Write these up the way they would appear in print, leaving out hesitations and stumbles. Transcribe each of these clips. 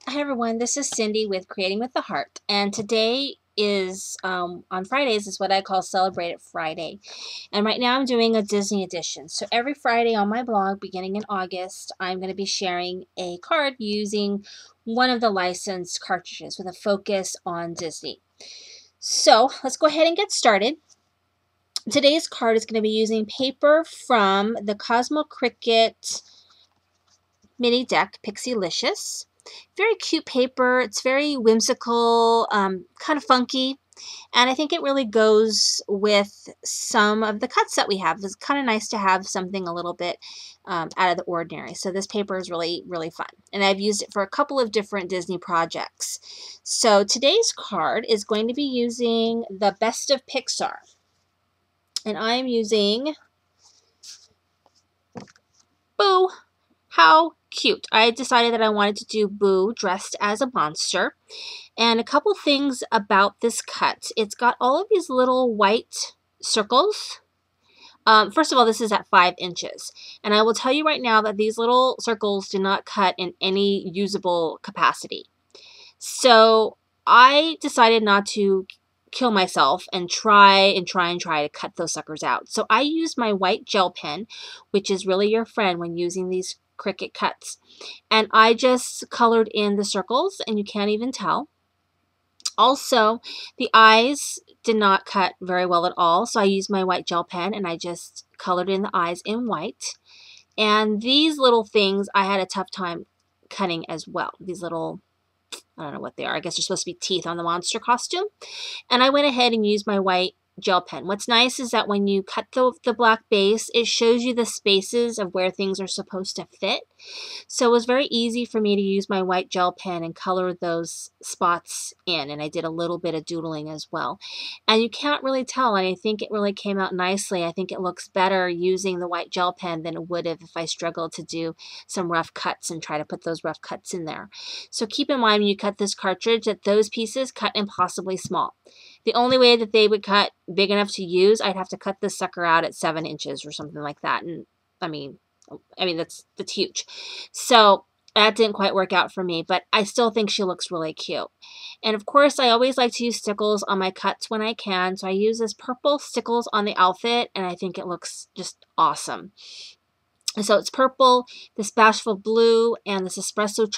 Hi everyone, this is Cindy with Creating with the Heart, and today is on Fridays is what I call Celebrate It Friday, and right now I'm doing a Disney edition. So every Friday on my blog, beginning in August, I'm going to be sharing a card using one of the licensed cartridges with a focus on Disney. So let's go ahead and get started. Today's card is going to be using paper from the Cricut mini deck Pixielicious. Very cute paper. It's very whimsical, kind of funky, and I think it really goes with some of the cuts that we have. It's kind of nice to have something a little bit out of the ordinary. So this paper is really, really fun, and I've used it for a couple of different Disney projects. So today's card is going to be using the Best of Pixar, and I'm using Boo. How cute. I decided that I wanted to do Boo dressed as a monster. And a couple things about this cut. It's got all of these little white circles. First of all, this is at 5 inches. And I will tell you right now that these little circles do not cut in any usable capacity. So I decided not to kill myself and try to cut those suckers out. So I used my white gel pen, which is really your friend when using these Cricut cuts. And I just colored in the circles, and you can't even tell. Also, the eyes did not cut very well at all, so I used my white gel pen and I just colored in the eyes in white. And these little things I had a tough time cutting as well. These little, I don't know what they are. I guess they're supposed to be teeth on the monster costume. And I went ahead and used my white gel pen. What's nice is that when you cut the black base, it shows you the spaces of where things are supposed to fit. So it was very easy for me to use my white gel pen and color those spots in, and I did a little bit of doodling as well. And you can't really tell, and I think it really came out nicely. I think it looks better using the white gel pen than it would have if I struggled to do some rough cuts and try to put those rough cuts in there. So keep in mind when you cut this cartridge that those pieces cut impossibly small. The only way that they would cut big enough to use, I'd have to cut this sucker out at 7 inches or something like that. And I mean that's huge. So that didn't quite work out for me, but I still think she looks really cute. And of course, I always like to use stickles on my cuts when I can. So I use this purple stickles on the outfit, and I think it looks just awesome. So it's purple, this bashful blue, and this espresso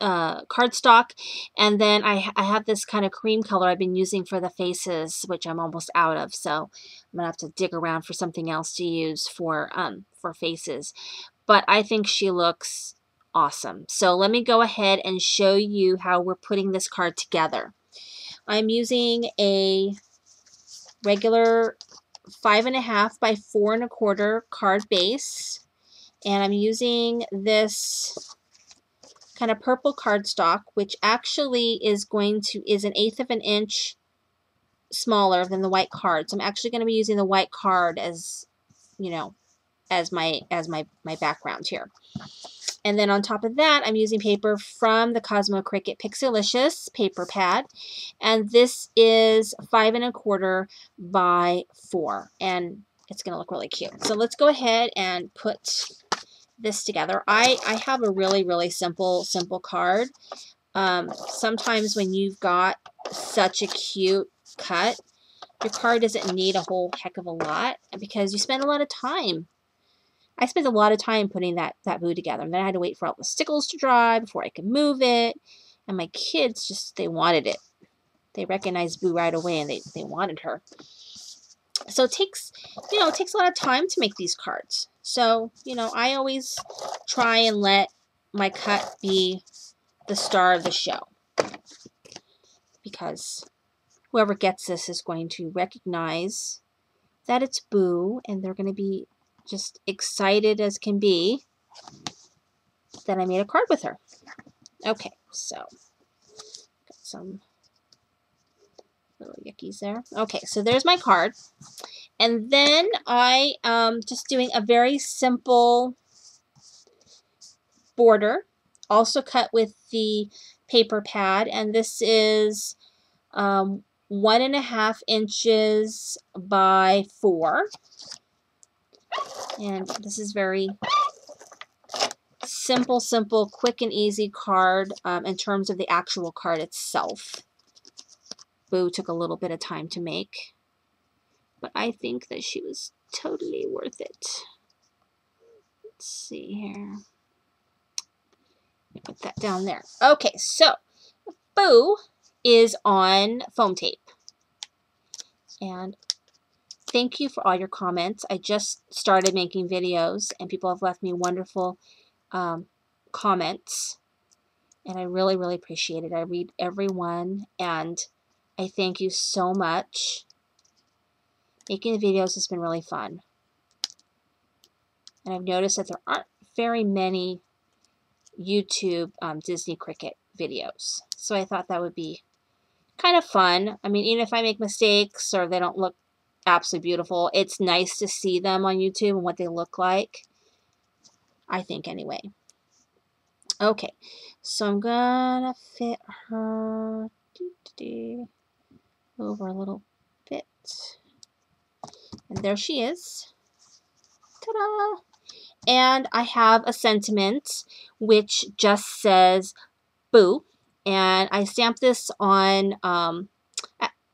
cardstock, and then I have this kind of cream color I've been using for the faces, which I'm almost out of, so I'm gonna have to dig around for something else to use for faces. But I think she looks awesome. So let me go ahead and show you how we're putting this card together. I'm using a regular 5.5 by 4.25 card base, and I'm using this kind of purple cardstock, which actually is an 1/8 of an inch smaller than the white card. So I'm actually going to be using the white card as, you know, as my background here. And then on top of that, I'm using paper from the Cricut Pixielicious paper pad, and this is 5.25 by 4, and it's going to look really cute. So let's go ahead and put this together. I have a really, really simple card. Sometimes when you've got such a cute cut, your card doesn't need a whole heck of a lot because you spend a lot of time. I spent a lot of time putting that Boo together, and then I had to wait for all the stickles to dry before I could move it. And my kids just, they wanted it. They recognized Boo right away, and they wanted her. So it takes a lot of time to make these cards. So, I always try and let my cut be the star of the show, because whoever gets this is going to recognize that it's Boo, and they're going to be just excited as can be that I made a card with her. Okay, so got some little yuckies there. Okay, so there's my card. And then I just doing a very simple border, also cut with the paper pad, and this is 1.5 inches by 4, and this is very simple, simple, quick and easy card in terms of the actual card itself. Boo took a little bit of time to make, but I think that she was totally worth it. Let's see here. Put that down there. Okay, so Boo is on foam tape. And thank you for all your comments. I just started making videos and people have left me wonderful comments. And I really, really appreciate it. I read every one and I thank you so much. Making the videos has been really fun. And I've noticed that there aren't very many YouTube Disney Cricut videos. So I thought that would be kind of fun. I mean, even if I make mistakes or they don't look absolutely beautiful, it's nice to see them on YouTube and what they look like. I think anyway. Okay, so I'm gonna fit her over a little bit. And there she is. Ta-da! And I have a sentiment which just says Boo. And I stamped this on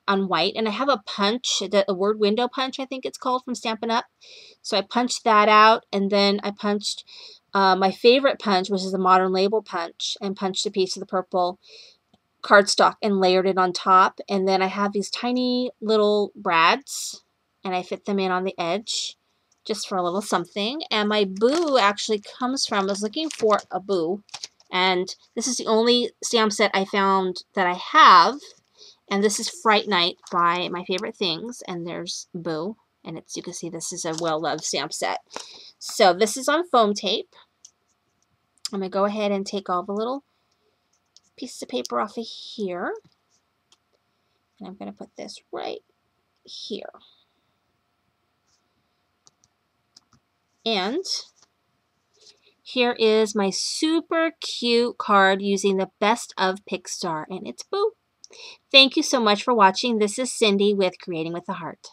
white. And I have a punch, a word window punch, I think it's called, from Stampin' Up. So I punched that out. And then I punched my favorite punch, which is a modern label punch, and punched a piece of the purple cardstock and layered it on top. And then I have these tiny little brads. And I fit them in on the edge just for a little something. And my Boo actually comes from, I was looking for a Boo. And this is the only stamp set I found that I have. And this is Fright Night by My Favorite Things. And there's Boo. And it's, you can see this is a well-loved stamp set. So this is on foam tape. I'm going to go ahead and take all the little pieces of paper off of here. And I'm going to put this right here. And here is my super cute card using the Best of Pixar, and it's Boo. Thank you so much for watching. This is Cindy with Creating with the Heart.